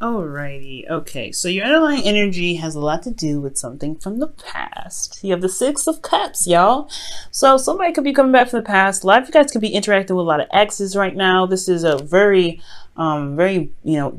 Alrighty, okay, so your underlying energy has a lot to do with something from the past. You have the Six of Cups, y'all. So somebody could be coming back from the past. A lot of you guys could be interacting with a lot of exes right now. This is a very,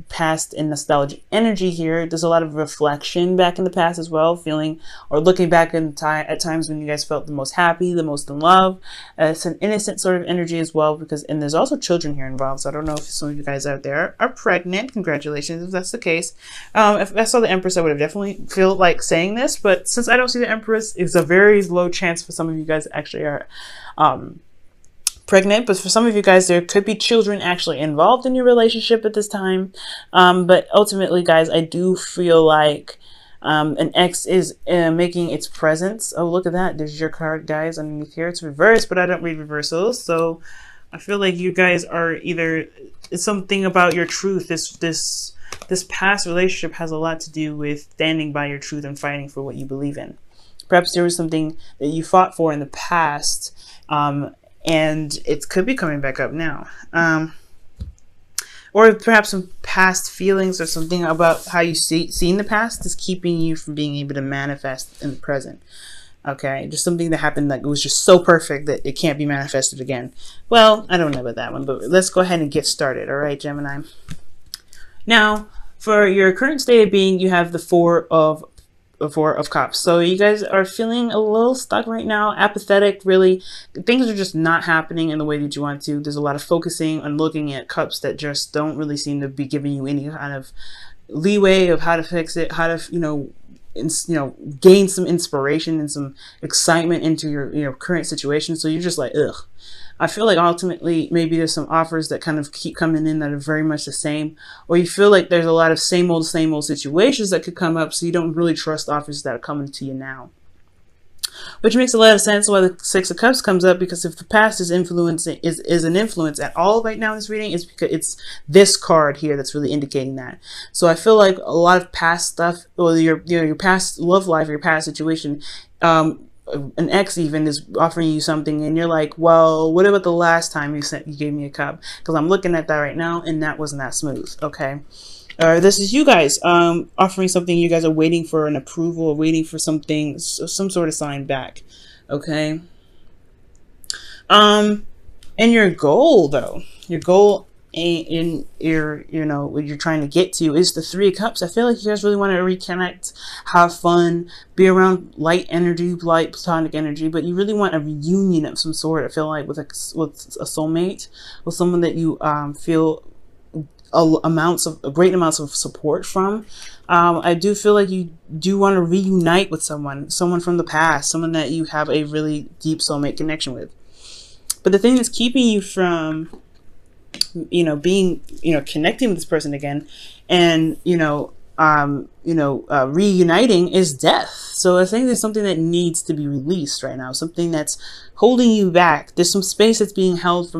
past and nostalgic energy here. There's a lot of reflection back in the past as well, feeling or looking back in time at times when you guys felt the most happy, the most in love. It's an innocent sort of energy as well, and there's also children here involved. So I don't know if some of you guys out there are pregnant. Congratulations if that's the case. If I saw the Empress, I would have definitely feel like saying this, but since I don't see the Empress, it's a very low chance for some of you guys actually are pregnant. But for some of you guys, there could be children actually involved in your relationship at this time. But ultimately, guys, I do feel like an ex is making its presence. Oh, look at that. There's your card, guys, underneath here. It's reversed, but I don't read reversals. So I feel like you guys are either, it's something about your truth. This past relationship has a lot to do with standing by your truth and fighting for what you believe in. Perhaps there was something that you fought for in the past, and it could be coming back up now. Or perhaps some past feelings or something about how you see in the past is keeping you from being able to manifest in the present. Okay, just something that happened that was just so perfect that it can't be manifested again. Well, I don't know about that one, but let's go ahead and get started. All right, Gemini. Now, for your current state of being, you have the Four of Cups. So you guys are feeling a little stuck right now, apathetic, really. Things are just not happening in the way that you want to. There's a lot of focusing on looking at cups that just don't really seem to be giving you any kind of leeway of how to fix it, how to, gain some inspiration and some excitement into your current situation. So you're just like, ugh. I feel like ultimately maybe there's some offers that kind of keep coming in that are very much the same, or you feel like there's a lot of same old situations that could come up, so you don't really trust offers that are coming to you now. Which makes a lot of sense why the Six of Cups comes up, because if the past is an influence at all right now in this reading, it's because it's this card here that's really indicating that. So I feel like a lot of past stuff, or your past love life, or your past situation, an ex even is offering you something and you're like, well, what about the last time you gave me a cup? Because I'm looking at that right now and that wasn't that smooth. Okay, this is you guys offering something. You guys are waiting for an approval, or waiting for something, some sort of sign back. Okay, and your goal though, your goal in what you're trying to get to is the Three of Cups. I feel like you guys really want to reconnect, have fun, be around light energy, light platonic energy, but you really want a reunion of some sort. I feel like with a soulmate, with someone that you feel great amounts of support from. I do feel like you do want to reunite with someone from the past, someone that you have a really deep soulmate connection with. But the thing that's keeping you from being, connecting with this person again and, reuniting is death. So I think there's something that needs to be released right now, something that's holding you back. There's some space that's being held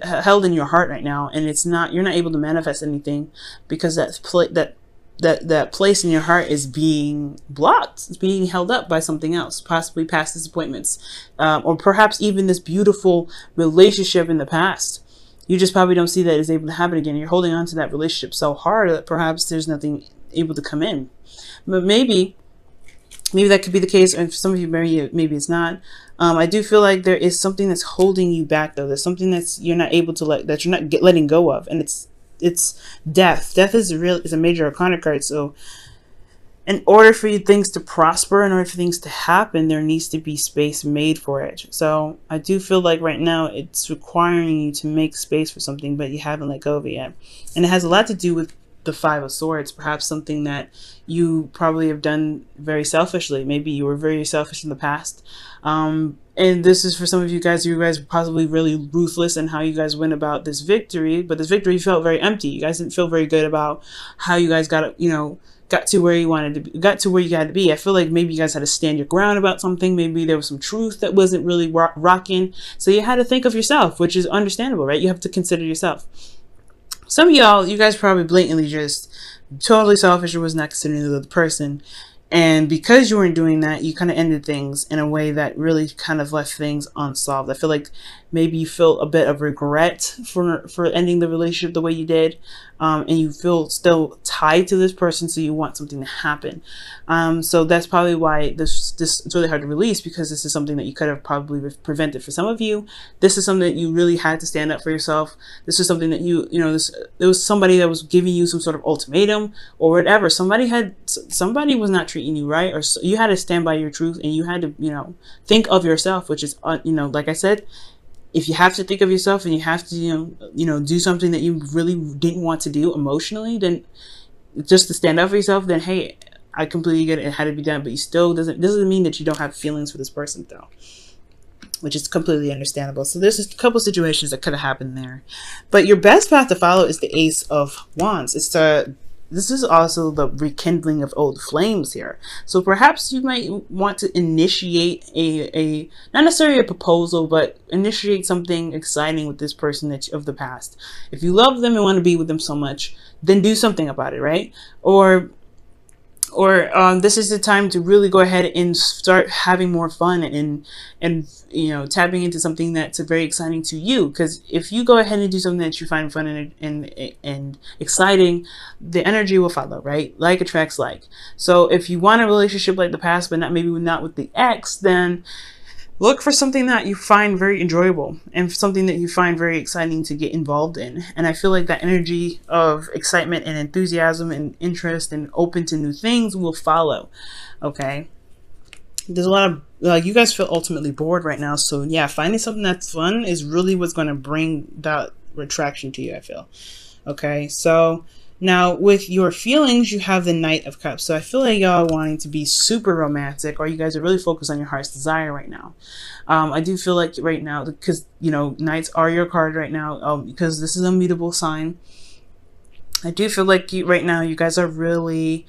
held in your heart right now, and you're not able to manifest anything because that place in your heart is being blocked. It's being held up by something else, possibly past disappointments, or perhaps even this beautiful relationship in the past. You just probably don't see that it's able to happen again. You're holding on to that relationship so hard that perhaps there's nothing able to come in. But maybe that could be the case, and for some of you, maybe it's not. I do feel like there is something that's holding you back, though. There's something you're not able to that you're not letting go of, and it's death. Death is a major arcana card. So in order for things to prosper, in order for things to happen, there needs to be space made for it. So I do feel like right now it's requiring you to make space for something, but you haven't let go of it yet. And it has a lot to do with the Five of Swords, perhaps something that you probably have done very selfishly. Maybe you were very selfish in the past. And this is for some of you guys were possibly really ruthless in how you guys went about this victory, but this victory felt very empty. You guys didn't feel very good about how you guys got to where you wanted to be, got to where you had to be. I feel like maybe you guys had to stand your ground about something. Maybe there was some truth that wasn't really rocking. So you had to think of yourself, which is understandable, right? You have to consider yourself. Some of y'all, you guys probably blatantly just totally selfish or was not considering the other person. And because you weren't doing that, you kind of ended things in a way that really kind of left things unsolved. I feel like maybe you feel a bit of regret for ending the relationship the way you did, and you feel still tied to this person, so you want something to happen. So that's probably why this it's really hard to release, because this is something that you could have probably prevented. For some of you, this is something that you really had to stand up for yourself. This is something that there was somebody that was giving you some sort of ultimatum or whatever. Somebody was not treating you right, or you had to stand by your truth, and you had to think of yourself, which is like I said, if you have to think of yourself and you have to do something that you really didn't want to do emotionally, then just to stand up for yourself, then hey, I completely get it. It had to be done, but you still doesn't mean that you don't have feelings for this person though, which is completely understandable. So there's a couple situations that could have happened there, but your best path to follow is the Ace of Wands. This is also the rekindling of old flames here. So perhaps you might want to initiate a not necessarily a proposal, but initiate something exciting with this person of the past. If you love them and want to be with them so much, then do something about it, right? Or this is the time to really go ahead and start having more fun and tapping into something that's very exciting to you. Because if you go ahead and do something that you find fun and exciting, the energy will follow, right? Like attracts like. So if you want a relationship like the past, but maybe not with the ex, then look for something that you find very enjoyable and something that you find very exciting to get involved in. And I feel like that energy of excitement and enthusiasm and interest and open to new things will follow. Okay. There's a lot of, you guys feel ultimately bored right now. So yeah, finding something that's fun is really what's going to bring that attraction to you, I feel. Okay. So now with your feelings, you have the Knight of Cups. So I feel like y'all wanting to be super romantic, or you guys are really focused on your heart's desire right now. I do feel like right now, because, Knights are your card right now, because this is a mutable sign. I do feel like right now you guys are really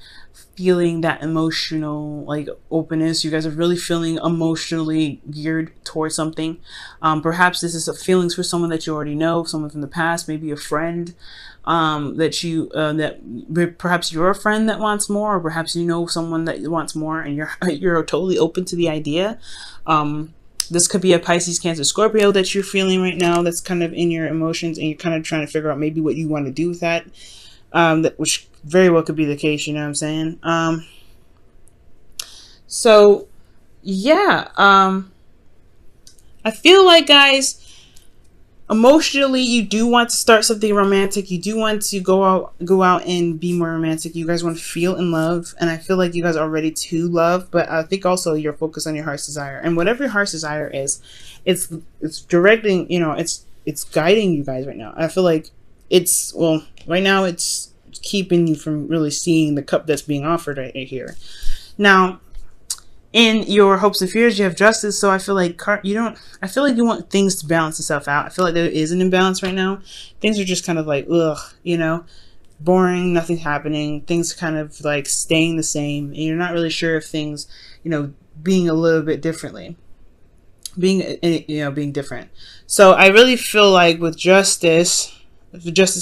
feeling that emotional openness. You guys are really feeling emotionally geared towards something. Perhaps this is feelings for someone that you already know, someone from the past, maybe a friend that perhaps you're a friend that wants more, or perhaps someone that wants more, and you're totally open to the idea. This could be a Pisces, Cancer, Scorpio that you're feeling right now, that's kind of in your emotions, and you're kind of trying to figure out maybe what you want to do with that, which very well could be the case, you know what I'm saying? So yeah, I feel like, guys, emotionally, you do want to start something romantic. You do want to go out and be more romantic. You guys want to feel in love, and I feel like you guys are ready to love. But I think also you're focused on your heart's desire, and whatever your heart's desire is, it's directing. It's guiding you guys right now. I feel like right now it's keeping you from really seeing the cup that's being offered right here. Now, in your hopes and fears, you have Justice. So I feel like I feel like you want things to balance itself out. I feel like there is an imbalance right now. Things are just kind of like, boring, nothing's happening. Things kind of like staying the same. And you're not really sure if things, being a little bit differently. Being different. So I really feel like with Justice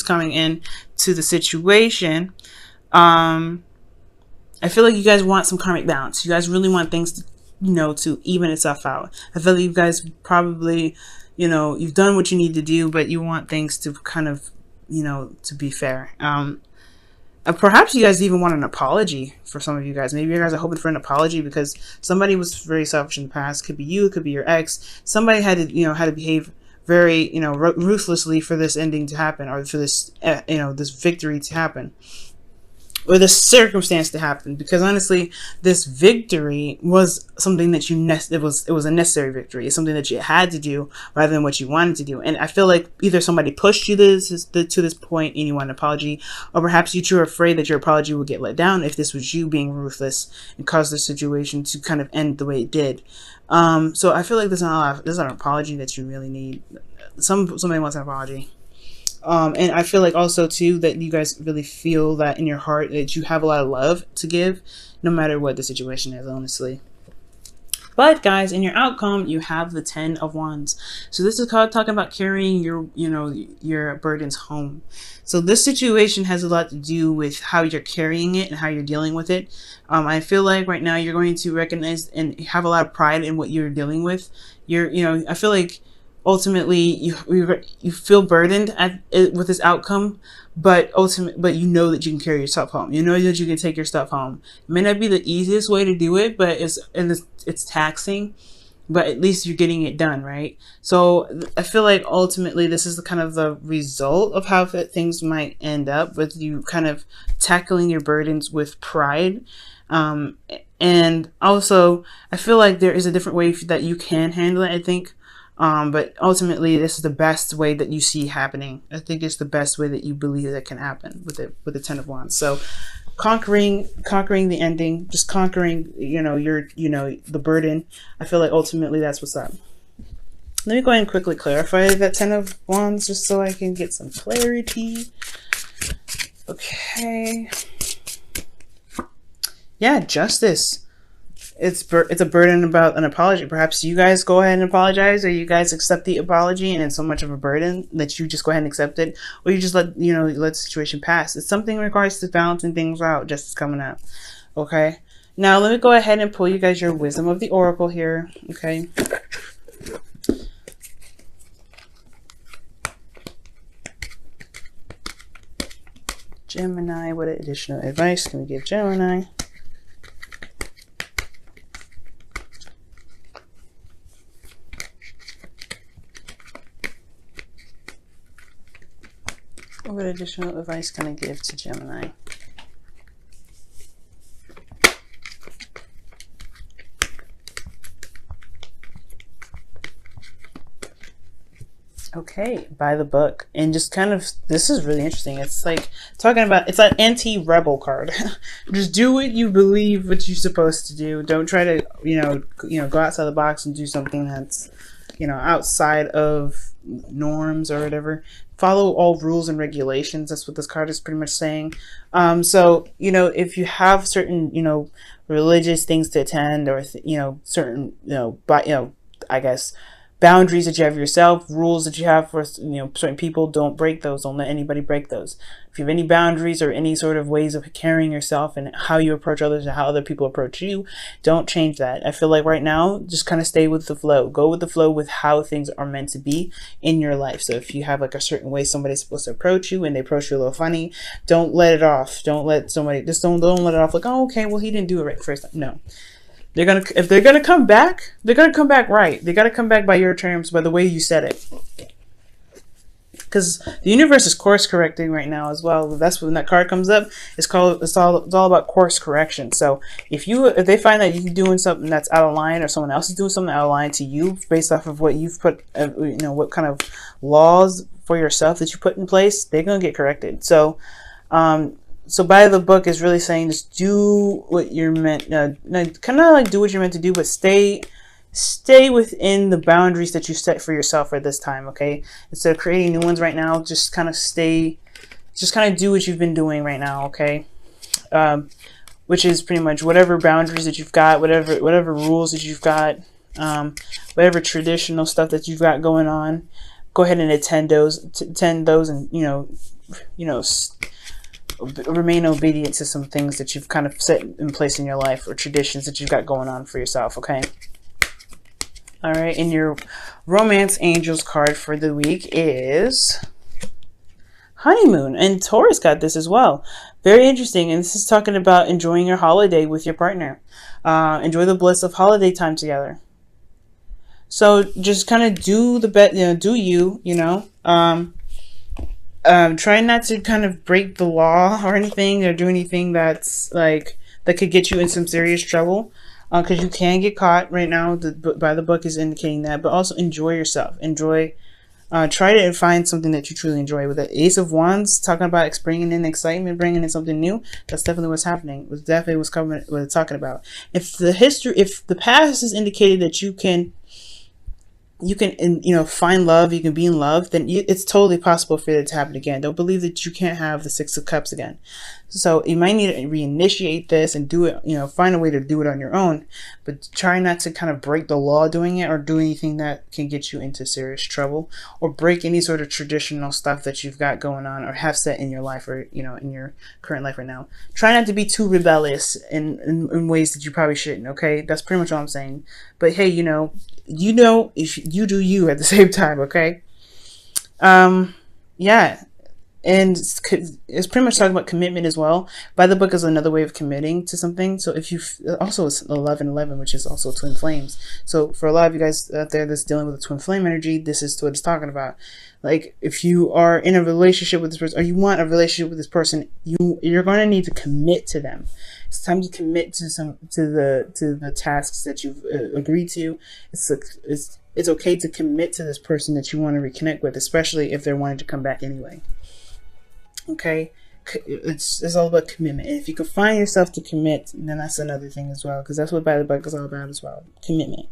coming in to the situation, I feel like you guys want some karmic balance. You guys really want things to, to even itself out. I feel like you guys probably, you've done what you need to do, but you want things to kind of, to be fair. Perhaps you guys even want an apology for some of you guys. Maybe you guys are hoping for an apology because somebody was very selfish in the past. Could be you, it could be your ex. Somebody had to behave very, ruthlessly for this ending to happen, or for this, this victory to happen, or this circumstance to happen. Because honestly, this victory was something that it was a necessary victory. It's something that you had to do rather than what you wanted to do. And I feel like either somebody pushed you to this point and you want an apology, or perhaps you two are afraid that your apology will get let down if this was you being ruthless and caused the situation to kind of end the way it did. So I feel like there's not an apology that you really need. Somebody wants an apology. And I feel like also too that you guys really feel that in your heart that you have a lot of love to give, no matter what the situation is, honestly. But guys, in your outcome, you have the 10 of Wands. So this is called talking about carrying your burdens home. So this situation has a lot to do with how you're carrying it and how you're dealing with it. I feel like right now you're going to recognize and have a lot of pride in what you're dealing with. I feel like ultimately you feel burdened with this outcome, but you know that you can carry your stuff home. You know that you can take your stuff home. It may not be the easiest way to do it, but it's taxing, but at least you're getting it done, right? So I feel like ultimately this is the kind of the result of how things might end up, with you kind of tackling your burdens with pride. And also I feel like there is a different way that you can handle it, I think. But ultimately this is the best way that you see happening. I think it's the best way that you believe that can happen with the Ten of Wands. So conquering the ending, just conquering, the burden. I feel like ultimately that's what's up. Let me go ahead and quickly clarify that Ten of Wands just so I can get some clarity. Okay. Yeah, justice. It's a burden about an apology. Perhaps you guys go ahead and apologize, or you guys accept the apology and it's so much of a burden that you just go ahead and accept it, or you just let the situation pass. It's something in regards to balancing things out. Justice coming up. Okay. Now let me go ahead and pull you guys your wisdom of the oracle here. Okay. Gemini, what additional advice can we give Gemini? What additional advice can I give to Gemini? Okay, by the book. And just kind of, this is really interesting. It's like talking about, it's an anti-rebel card. Just do what you believe what you're supposed to do. Don't try to, go outside the box and do something that's, outside of norms or whatever. Follow all rules and regulations. That's what this card is pretty much saying. So, if you have certain, religious things to attend, or, certain, I guess, boundaries that you have yourself, rules that you have for certain people, don't break those. Don't let anybody break those. If you have any boundaries or any sort of ways of carrying yourself and how you approach others and how other people approach you, don't change that. I feel like right now, just kind of stay with the flow. Go with the flow with how things are meant to be in your life. So if you have like a certain way somebody's supposed to approach you and they approach you a little funny, don't let it off. Don't let somebody, just don't let it off like, oh, okay, well, he didn't do it right first time. No. If they're gonna come back, they're gonna come back right. They gotta come back by your terms, by the way you said it. Because the universe is course correcting right now as well. That's when that card comes up. It's all about course correction. So if they find that you're doing something that's out of line, or someone else is doing something out of line to you based off of what you've put, what kind of laws for yourself that you put in place, they're gonna get corrected. So, So by the book is really saying just do what you're meant, kind of like do what you're meant to do, but stay within the boundaries that you set for yourself at this time, okay? Instead of creating new ones right now, just kind of do what you've been doing right now, okay? Which is pretty much whatever boundaries that you've got, whatever rules that you've got, whatever traditional stuff that you've got going on, go ahead and attend those, and remain obedient to some things that you've kind of set in place in your life, or traditions that you've got going on for yourself, okay? All right, and your romance angels card for the week is honeymoon, and Taurus got this as well. Very interesting, and this is talking about enjoying your holiday with your partner. Enjoy the bliss of holiday time together. So just kind of do the best, do you, try not to kind of break the law or anything, or do anything that's that could get you in some serious trouble, because you can get caught right now. By the book is indicating that. But also enjoy yourself. Try to find something that you truly enjoy. With the Ace of Wands talking about bringing in excitement, bringing in something new, that's definitely what's happening. It's definitely what it's talking about. If the past has indicated that you can find love, you can be in love, then it's totally possible for it to happen again. Don't believe that you can't have the Six of Cups again. So you might need to reinitiate this and do it, find a way to do it on your own, but try not to kind of break the law doing it, or do anything that can get you into serious trouble, or break any sort of traditional stuff that you've got going on or have set in your life, or, in your current life right now. Try not to be too rebellious in ways that you probably shouldn't. Okay. That's pretty much all I'm saying. But hey, if you do you at the same time. Okay. Yeah. And it's pretty much talking about commitment as well. By the book is another way of committing to something. So if you also it's 1111, which is also twin flames. So for a lot of you guys out there that's dealing with a twin flame energy, this is what it's talking about. Like if you are in a relationship with this person, or you want a relationship with this person, you're going to need to commit to them. It's time to commit to the tasks that you've agreed to. It's okay to commit to this person that you want to reconnect with, especially if they're wanting to come back anyway. Okay, it's all about commitment. And if you can find yourself to commit, then that's another thing as well, because that's what by the book is all about as well. Commitment.